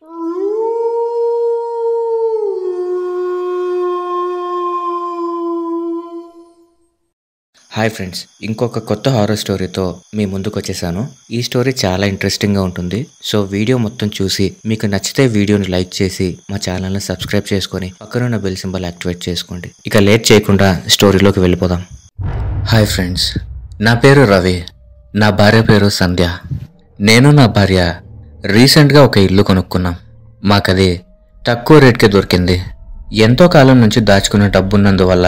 Hi friends, ఇంకొక కొత్త horror స్టోరీతో మీ ముందుకు వచ్చేసాను. ఈ స్టోరీ చాలా ఇంట్రెస్టింగ్గా ఉంటుంది. సో వీడియో మొత్తం చూసి మీకు నచ్చితే వీడియోని లైక్ చేసి మా ఛానల్ని సబ్స్క్రైబ్ చేసుకొని పక్కనున్న బెల్ సింబల్ యాక్టివేట్ చేసుకోండి. ఇక లేట్ చేయకుండా స్టోరీలోకి వెళ్ళిపోదాం. హాయ్ ఫ్రెండ్స్, నా పేరు రవి, నా భార్య పేరు సంధ్య. నేను నా భార్య రీసెంట్గా ఒక ఇల్లు కొనుక్కున్నాం. మాకది తక్కువ రేట్కే దొరికింది. ఎంతో కాలం నుంచి దాచుకున్న డబ్బున్నందువల్ల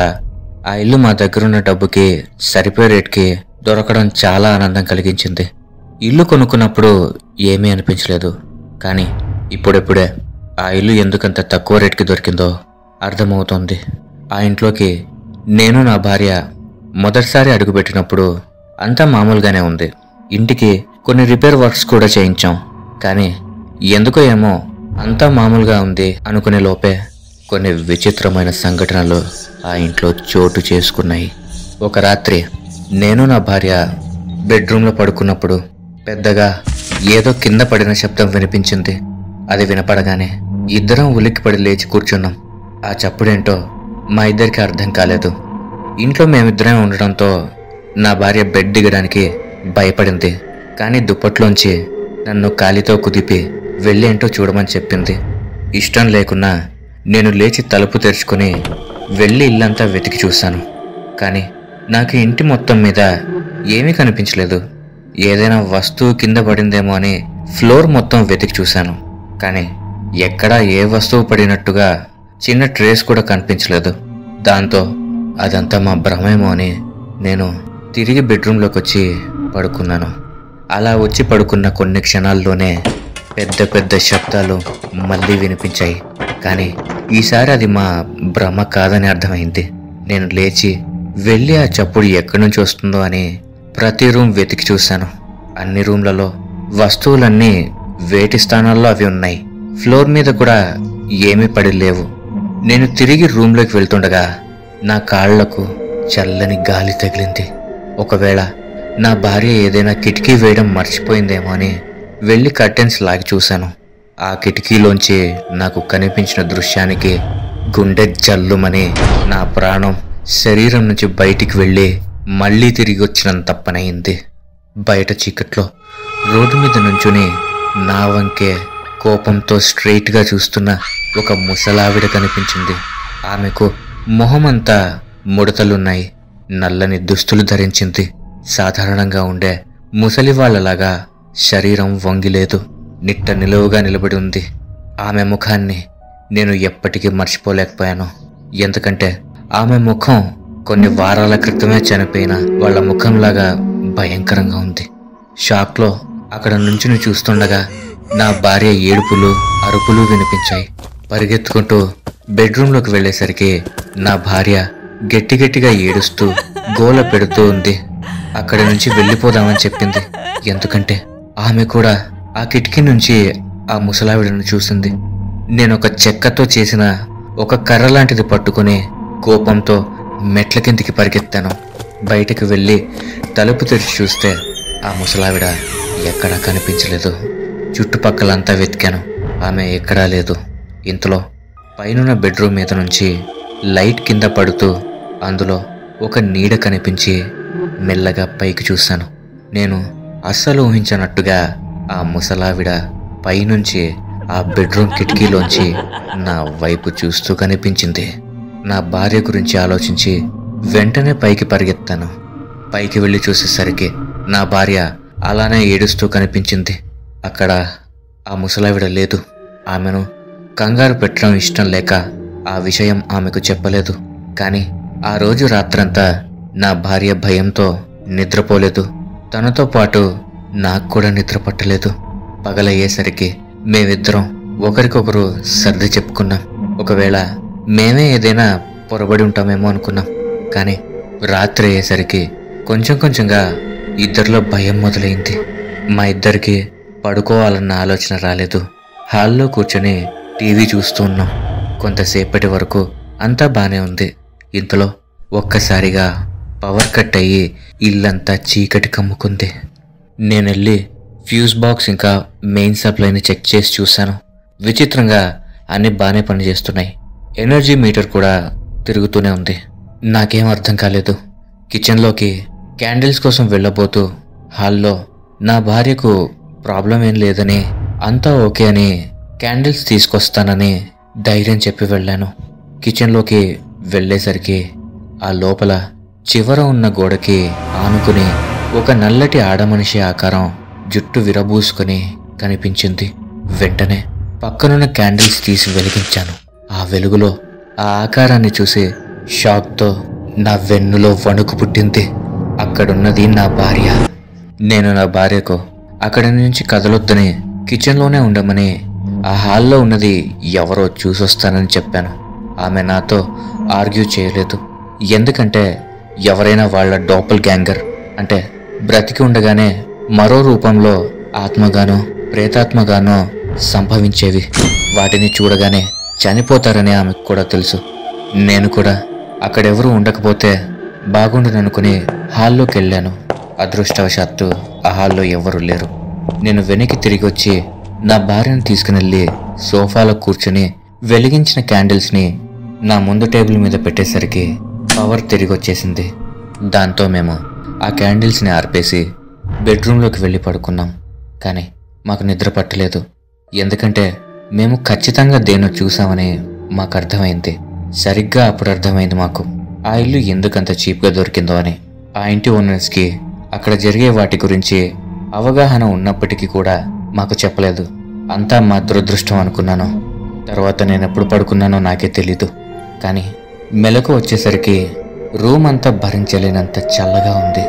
ఆ ఇల్లు మా దగ్గరున్న డబ్బుకి సరిపోయే రేట్కి దొరకడం చాలా ఆనందం కలిగించింది. ఇల్లు కొనుక్కున్నప్పుడు ఏమీ అనిపించలేదు, కానీ ఇప్పుడెప్పుడే ఆ ఇల్లు ఎందుకంత తక్కువ రేట్కి దొరికిందో అర్థమవుతోంది. ఆ ఇంట్లోకి నేను నా భార్య మొదటిసారి అడుగుపెట్టినప్పుడు అంతా మామూలుగానే ఉంది. ఇంటికి కొన్ని రిపేర్ వర్క్స్ కూడా చేయించాం, కానీ ఎందుకో ఏమో అంతా మామూలుగా ఉంది అనుకునే లోపే కొన్ని విచిత్రమైన సంఘటనలు ఆ ఇంట్లో చోటు చేసుకున్నాయి. ఒక రాత్రి నేను నా భార్య బెడ్రూమ్లో పడుకున్నప్పుడు పెద్దగా ఏదో కింద పడిన శబ్దం వినిపించింది. అది వినపడగానే ఇద్దరం ఉలిక్కిపడి లేచి కూర్చున్నాం. ఆ చప్పుడేంటో మా ఇద్దరికి అర్థం కాలేదు. ఇంట్లో మేమిద్దరం ఉండడంతో నా భార్య బెడ్ దిగడానికి భయపడింది, కానీ దుప్పట్లోంచి నన్ను కాలితో కుదిపి వెళ్ళేంటో చూడమని చెప్పింది. ఇష్టం లేకున్నా నేను లేచి తలుపు తెరుచుకొని వెళ్ళి ఇల్లంతా వెతికి చూశాను, కానీ నాకు ఇంటి మొత్తం మీద ఏమీ కనిపించలేదు. ఏదైనా వస్తువు కింద పడిందేమో అని ఫ్లోర్ మొత్తం వెతికి చూశాను, కానీ ఎక్కడా ఏ వస్తువు పడినట్టుగా చిన్న ట్రేస్ కూడా కనిపించలేదు. దాంతో అదంతా మా భ్రమేమో అని నేను తిరిగి బెడ్రూమ్లోకి వచ్చి పడుకున్నాను. అలా వచ్చి పడుకున్న కొన్ని క్షణాల్లోనే పెద్ద పెద్ద శబ్దాలు మళ్ళీ వినిపించాయి, కానీ ఈసారి అది మా భ్రమ కాదని అర్థమైంది. నేను లేచి వెళ్ళి ఆ చప్పుడు ఎక్కడి నుంచి వస్తుందో అని ప్రతి రూమ్ వెతికి చూశాను. అన్ని రూమ్లలో వస్తువులన్నీ వేటి స్థానాల్లో అవి ఉన్నాయి. ఫ్లోర్ మీద కూడా ఏమీ పడి లేవు. నేను తిరిగి రూమ్లోకి వెళ్తుండగా నా కాళ్లకు చల్లని గాలి తగిలింది. ఒకవేళ నా భార్య ఏదైనా కిటికీ వేయడం మర్చిపోయిందేమో అని వెళ్ళి కర్టెన్స్ లాగి చూశాను. ఆ కిటికీలోంచి నాకు కనిపించిన దృశ్యానికి గుండె జల్లుమని నా ప్రాణం శరీరం నుంచి బయటికి వెళ్ళి మళ్ళీ తిరిగి వచ్చినంత పనయింది. బయట చీకట్లో రోడ్డు మీద నుంచుని నా వంకే కోపంతో స్ట్రెయిట్గా చూస్తున్న ఒక ముసలావిడ కనిపించింది. ఆమెకు మొహమంతా ముడతలున్నాయి, నల్లని దుస్తులు ధరించింది. సాధారణంగా ఉండే ముసలి వాళ్ళలాగా శరీరం వంగిలేదు, నిట్ట నిలువుగా నిలబడి ఉంది. ఆమె ముఖాన్ని నేను ఎప్పటికీ మర్చిపోలేకపోయాను. ఎందుకంటే ఆమె ముఖం కొన్ని వారాల క్రితమే చనిపోయిన వాళ్ళ ముఖంలాగా భయంకరంగా ఉంది. షాక్లో అక్కడ నుంచుని చూస్తుండగా నా భార్య ఏడుపులు అరుపులు వినిపించాయి. పరిగెత్తుకుంటూ బెడ్రూమ్లోకి వెళ్ళేసరికి నా భార్య గట్టి గట్టిగా ఏడుస్తూ గోల పెడుతూ ఉంది. అక్కడి నుంచి వెళ్ళిపోదామని చెప్పింది, ఎందుకంటే ఆమె కూడా ఆ కిటికీ నుంచి ఆ ముసలావిడను చూసింది. నేను ఒక చెక్కతో చేసిన ఒక కర్ర లాంటిది పట్టుకుని కోపంతో మెట్ల కిందికి పరిగెత్తాను. బయటకు వెళ్ళి తలుపు తెరిచి చూస్తే ఆ ముసలావిడ ఎక్కడా కనిపించలేదు. చుట్టుపక్కలంతా వెతికాను, ఆమె ఎక్కడా లేదు. ఇంతలో పైనున్న బెడ్రూమ్ మీద నుంచి లైట్ కింద పడుతూ అందులో ఒక నీడ కనిపించి మెల్లగా పైకి చూశాను. నేను అస్సలు ఊహించనట్టుగా ఆ ముసలావిడ పైనుంచి ఆ బెడ్రూమ్ కిటికీలోంచి నా వైపు చూస్తూ కనిపించింది. నా భార్య గురించి ఆలోచించి వెంటనే పైకి పరిగెత్తాను. పైకి వెళ్ళి చూసేసరికి నా భార్య అలానే ఏడుస్తూ కనిపించింది. అక్కడ ఆ ముసలావిడ లేదు. ఆమెను కంగారు పెట్టడం ఇష్టం లేక ఆ విషయం ఆమెకు చెప్పలేదు. కానీ ఆ రోజు రాత్రంతా నా భార్య భయంతో నిద్రపోలేదు. తనతో పాటు నాకు కూడా నిద్ర పట్టలేదు. పగలయ్యేసరికి మేమిద్దరం ఒకరికొకరు సర్ది చెప్పుకున్నాం. ఒకవేళ మేమే ఏదైనా పొరబడి ఉంటామేమో అనుకున్నాం, కానీ రాత్రి అయ్యేసరికి కొంచెం కొంచెంగా ఇద్దరిలో భయం మొదలైంది. మా ఇద్దరికి పడుకోవాలన్న ఆలోచన రాలేదు. హాల్లో కూర్చొని టీవీ చూస్తూ ఉన్నాం. కొంతసేపటి వరకు అంతా బానే ఉంది. ఇంతలో ఒక్కసారిగా పవర్ కట్ అయ్యి ఇల్లంతా చీకటి కమ్ముకుంది. నేనెళ్ళి ఫ్యూజ్ బాక్స్ ఇంకా మెయిన్ సప్లైని చెక్ చేసి చూశాను. విచిత్రంగా అన్ని బాగానే పనిచేస్తున్నాయి. ఎనర్జీ మీటర్ కూడా తిరుగుతూనే ఉంది. నాకేం అర్థం కాలేదు. కిచెన్లోకి క్యాండిల్స్ కోసం వెళ్ళబోతూ హాల్లో నా భార్యకు ప్రాబ్లం ఏం లేదని, అంతా ఓకే అని క్యాండిల్స్ తీసుకొస్తానని ధైర్యం చెప్పి వెళ్ళాను. కిచెన్లోకి వెళ్ళేసరికి ఆ లోపల చివర ఉన్న గోడకి ఆనుకుని ఒక నల్లటి ఆడమనిషి ఆకారం జుట్టు విరబూసుకొని కనిపించింది. వెంటనే పక్కనున్న క్యాండిల్స్ తీసి వెలిగించాను. ఆ వెలుగులో ఆ ఆకారాన్ని చూసి షాక్తో నా వెన్నులో వణుకు పుట్టింది. అక్కడున్నది నా భార్య. నేను నా భార్యకు అక్కడి నుంచి కదలొద్దని, కిచెన్లోనే ఉండమని, ఆ హాల్లో ఉన్నది ఎవరో చూసొస్తానని చెప్పాను. ఆమె నాతో ఆర్గ్యూ చేయలేదు. ఎందుకంటే ఎవరైనా వాళ్ళ డోపల్ గ్యాంగర్ అంటే బ్రతికి ఉండగానే మరో రూపంలో ఆత్మగానో ప్రేతాత్మగానో సంభవించేవి. వాటిని చూడగానే చనిపోతారని ఆమెకు కూడా తెలుసు. నేను కూడా అక్కడెవరూ ఉండకపోతే బాగుండుననుకుని హాల్లోకి వెళ్ళాను. అదృష్టవశాత్తు ఆ హాల్లో ఎవరూ లేరు. నేను వెనక్కి తిరిగి వచ్చి నా భార్యను తీసుకునెళ్ళి సోఫాలో కూర్చుని వెలిగించిన క్యాండిల్స్ని నా ముందు టేబుల్ మీద పెట్టేసరికి పవర్ తిరిగి వచ్చేసింది. దాంతో మేము ఆ క్యాండిల్స్ని ఆర్పేసి బెడ్రూమ్లోకి వెళ్ళి పడుకున్నాం. కానీ మాకు నిద్ర పట్టలేదు. ఎందుకంటే మేము ఖచ్చితంగా దేన్నో చూసామని మాకు అర్థమైంది. సరిగ్గా అప్పుడు అర్థమైంది మాకు ఆ ఇల్లు ఎందుకంత చీప్గా దొరికిందో అని. ఆ ఇంటి ఓనర్స్కి అక్కడ జరిగే వాటి గురించి అవగాహన ఉన్నప్పటికీ కూడా మాకు చెప్పలేదు. అంతా మా దురదృష్టం అనుకున్నాను. తర్వాత నేను ఎప్పుడు పడుకున్నానో నాకే తెలీదు. కానీ మెలకు వచ్చేసరికి రూమ్ అంతా భరించలేనంత చల్లగా ఉంది.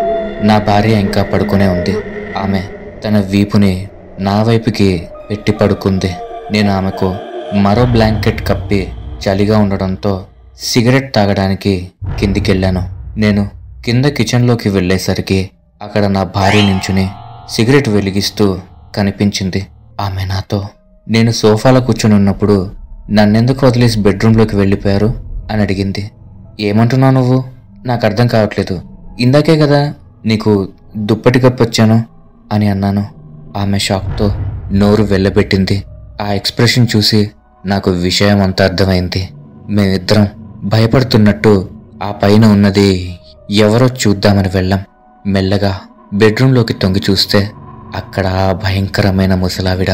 నా భార్య ఇంకా పడుకునే ఉంది. ఆమె తన వీపుని నా వైపుకి పెట్టి పడుకుంది. నేను ఆమెకు మరో బ్లాంకెట్ కప్పి చలిగా ఉండడంతో సిగరెట్ తాగడానికి కిందికెళ్ళాను. నేను కింద కిచెన్లోకి వెళ్ళేసరికి అక్కడ నా భార్య నించుని సిగరెట్ వెలిగిస్తూ కనిపించింది. ఆమె నాతో, నేను సోఫాలో కూర్చొని ఉన్నప్పుడు నన్నెందుకు వదిలేసి బెడ్రూమ్లోకి వెళ్ళిపోయారు అని అడిగింది. ఏమంటున్నావు నువ్వు? నాకు అర్థం కావట్లేదు. ఇందాకే కదా నీకు దుప్పటి కప్పొచ్చాను అని అన్నాను. ఆమె షాక్తో నోరు వెళ్ళబెట్టింది. ఆ ఎక్స్ప్రెషన్ చూసి నాకు విషయం అంతా అర్థమైంది. మేమిద్దరం భయపడుతున్నట్టు ఆ పైన ఉన్నది ఎవరో చూద్దామని వెళ్ళాం. మెల్లగా బెడ్రూమ్లోకి తొంగి చూస్తే అక్కడ ఆ భయంకరమైన ముసలావిడ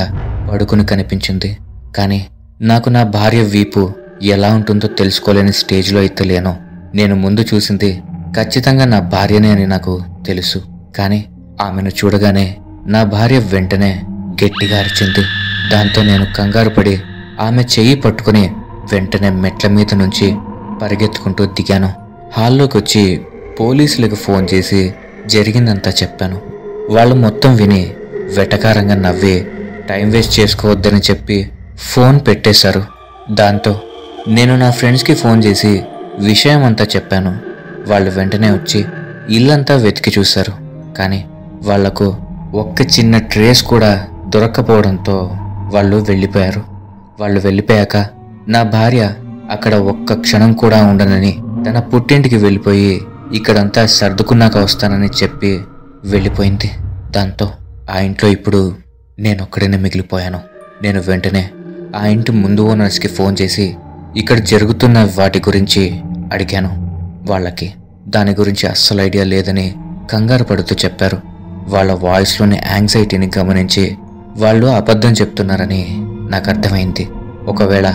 పడుకుని కనిపించింది. కానీ నాకు నా భార్య వీపు ఎలా ఉంటుందో తెలుసుకోలేని స్టేజ్లో అయితే లేను. నేను ముందు చూసింది ఖచ్చితంగా నా భార్యనే అని నాకు తెలుసు. కానీ ఆమెను చూడగానే నా భార్య వెంటనే గట్టిగా అరిచింది. దాంతో నేను కంగారు పడి ఆమె చెయ్యి పట్టుకుని వెంటనే మెట్ల మీద నుంచి పరిగెత్తుకుంటూ దిగాను. హాల్లోకి వచ్చి పోలీసులకు ఫోన్ చేసి జరిగిందంతా చెప్పాను. వాళ్ళు మొత్తం విని వెటకారంగా నవ్వి టైం వేస్ట్ చేసుకోవద్దని చెప్పి ఫోన్ పెట్టేశారు. దాంతో నేను నా ఫ్రెండ్స్కి ఫోన్ చేసి విషయం అంతా చెప్పాను. వాళ్ళు వెంటనే వచ్చి ఇల్లంతా వెతికి చూశారు. కానీ వాళ్లకు ఒక్క చిన్న ట్రేస్ కూడా దొరక్కపోవడంతో వాళ్ళు వెళ్ళిపోయారు. వాళ్ళు వెళ్ళిపోయాక నా భార్య అక్కడ ఒక్క క్షణం కూడా ఉండనని తన పుట్టింటికి వెళ్ళిపోయి ఇక్కడంతా సర్దుకున్నాక వస్తానని చెప్పి వెళ్ళిపోయింది. దాంతో ఆ ఇంట్లో ఇప్పుడు నేనొక్కడినే మిగిలిపోయాను. నేను వెంటనే ఆ ఇంటి ముందు ఓనర్స్కి ఫోన్ చేసి ఇక్కడ జరుగుతున్న వాటి గురించి అడిగాను. వాళ్ళకి దాని గురించి అస్సలు ఐడియా లేదని కంగారు పడుతూ చెప్పారు. వాళ్ళ వాయిస్లోని యాంగ్జైటీని గమనించి వాళ్ళు అబద్ధం చెప్తున్నారని నాకు అర్థమైంది. ఒకవేళ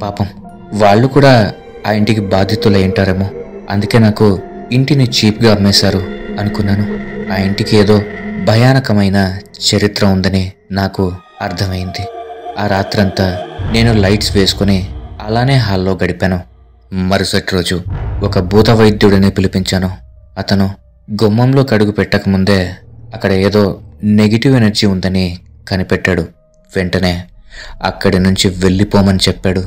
పాపం వాళ్ళు కూడా ఆ ఇంటికి బాధితులై ఉంటారేమో, అందుకే నాకు ఇంటిని చీప్గా అమ్మేశారు అనుకున్నాను. ఆ ఇంటికి ఏదో భయానకమైన చరిత్ర ఉందని నాకు అర్థమైంది. ఆ రాత్రంతా నేను లైట్స్ వేసుకుని అలానే హాల్లో గడిపాను. మరుసటి రోజు ఒక భూత వైద్యుడిని పిలిపించాను. అతను గుమ్మంలో కడుగు పెట్టకముందే అక్కడ ఏదో నెగిటివ్ ఎనర్జీ ఉందని కనిపెట్టాడు. వెంటనే అక్కడి నుంచి వెళ్ళిపోమని చెప్పాడు.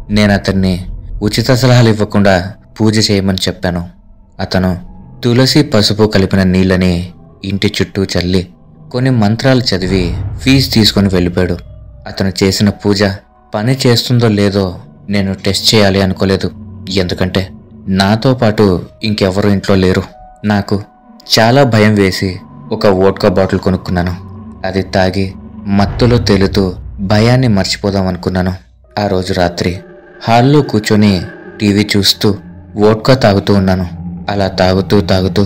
నేను అతన్ని ఉచిత సలహాలు ఇవ్వకుండా పూజ చేయమని చెప్పాను. అతను తులసి పసుపు కలిపిన నీళ్ళని ఇంటి చుట్టూ చల్లి కొన్ని మంత్రాలు చదివి ఫీజు తీసుకొని వెళ్ళిపోయాడు. అతను చేసిన పూజ పని చేస్తుందో లేదో నేను టెస్ట్ చేయాలి అనుకోలేదు. ఎందుకంటే నాతో పాటు ఇంకెవరూ ఇంట్లో లేరు. నాకు చాలా భయం వేసి ఒక వోడ్కా బాటిల్ కొనుక్కున్నాను. అది తాగి మత్తులో తేలుతూ భయాన్ని మర్చిపోదాం అనుకున్నాను. ఆ రోజు రాత్రి హాల్లో కూర్చొని టీవీ చూస్తూ వోడ్కా తాగుతూ ఉన్నాను. అలా తాగుతూ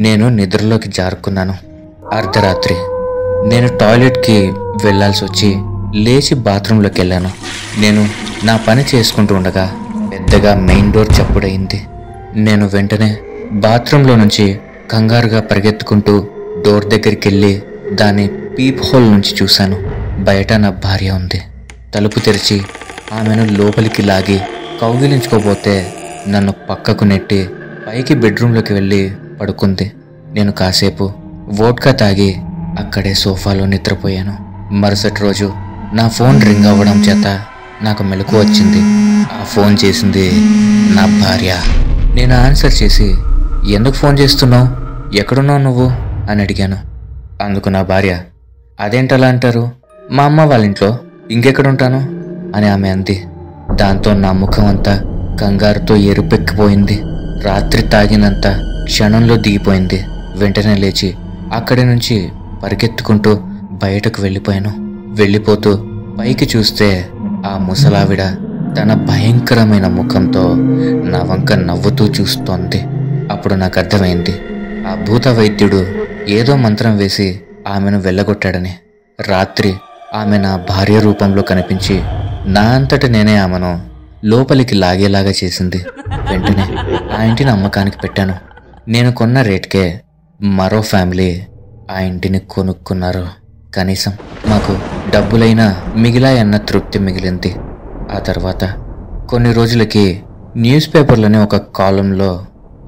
నేను నిద్రలోకి జారుకున్నాను. అర్ధరాత్రి నేను టాయిలెట్కి వెళ్ళాల్సి వచ్చి లేచి బాత్రూంలోకి వెళ్ళాను. నేను నా పని చేసుకుంటూ ఉండగా పెద్దగా మెయిన్ డోర్ చప్పుడయింది. నేను వెంటనే బాత్రూంలో నుంచి కంగారుగా పరిగెత్తుకుంటూ డోర్ దగ్గరికి వెళ్ళి దాని పీప్ హోల్ నుంచి చూశాను. బయట నా భార్య ఉంది. తలుపు తెరిచి ఆమెను లోపలికి లాగి కౌగిలించుకోబోతే నన్ను పక్కకు నెట్టి పైకి బెడ్రూమ్లోకి వెళ్ళి పడుకుంది. నేను కాసేపు వోడ్కా తాగి అక్కడే సోఫాలో నిద్రపోయాను. మరుసటి రోజు నా ఫోన్ రింగ్ అవ్వడం చేత నాకు మెలకువ వచ్చింది. ఆ ఫోన్ చేసింది నా భార్య. నేను ఆన్సర్ చేసి, ఎందుకు ఫోన్ చేస్తున్నావు, ఎక్కడున్నావు నువ్వు అని అడిగాను. అందుకు నా భార్య, అదేంటలా అంటారు, మా అమ్మ వాళ్ళ ఇంట్లో, ఇంకెక్కడుంటాను అని ఆమె అంది. దాంతో నా ముఖం అంతా కంగారుతో ఎరుపెక్కిపోయింది. రాత్రి తాగినంత క్షణంలో దిగిపోయింది. వెంటనే లేచి అక్కడి నుంచి పరిగెత్తుకుంటూ బయటకు వెళ్ళిపోయాను. వెళ్ళిపోతూ పైకి చూస్తే ఆ ముసలావిడ తన భయంకరమైన ముఖంతో నా వంక నవ్వుతూ చూస్తోంది. అప్పుడు నాకు అర్థమైంది, ఆ భూత వైద్యుడు ఏదో మంత్రం వేసి ఆమెను వెళ్ళగొట్టాడని. రాత్రి ఆమె నా భార్య రూపంలో కనిపించి నా అంతట నేనే ఆమెను లోపలికి లాగేలాగా చేసింది. వెంటనే ఆ ఇంటిని అమ్మకానికి పెట్టాను. నేను కొన్న రేట్కే మరో ఫ్యామిలీ ఆ ఇంటిని కొనుక్కున్నారు. కనీసం మాకు డబ్బులైనా మిగిలాయన్న తృప్తి మిగిలింది. ఆ తర్వాత కొన్ని రోజులకి న్యూస్ పేపర్లోని ఒక కాలంలో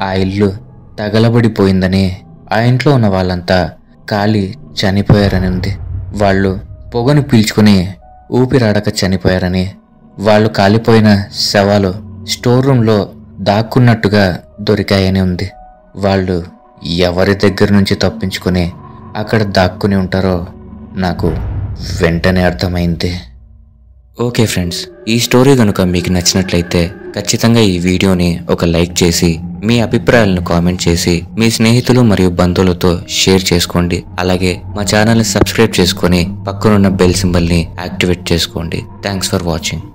ఆ ఇల్లు తగలబడిపోయిందని, ఆ ఇంట్లో ఉన్న వాళ్ళంతా కాలి చనిపోయారని ఉంది. వాళ్ళు పొగను పీల్చుకుని ఊపిరాడక చనిపోయారని, వాళ్ళు కాలిపోయిన శవాలు స్టోర్ రూమ్లో దాక్కున్నట్టుగా దొరికాయని ఉంది. వాళ్ళు ఎవరి దగ్గర నుంచి తప్పించుకుని అక్కడ దాక్కుని ఉంటారో నాకు వెంటనే అర్థమైంది. ఓకే ఫ్రెండ్స్, ఈ స్టోరీ కనుక మీకు నచ్చినట్లయితే ఖచ్చితంగా ఈ వీడియోని ఒక లైక్ చేసి మీ అభిప్రాయాలను కామెంట్ చేసి మీ స్నేహితులు మరియు బంధువులతో షేర్ చేసుకోండి. అలాగే మా ఛానల్ని సబ్స్క్రైబ్ చేసుకొని పక్కనున్న బెల్ సింబల్ని యాక్టివేట్ చేసుకోండి. Thanks for watching.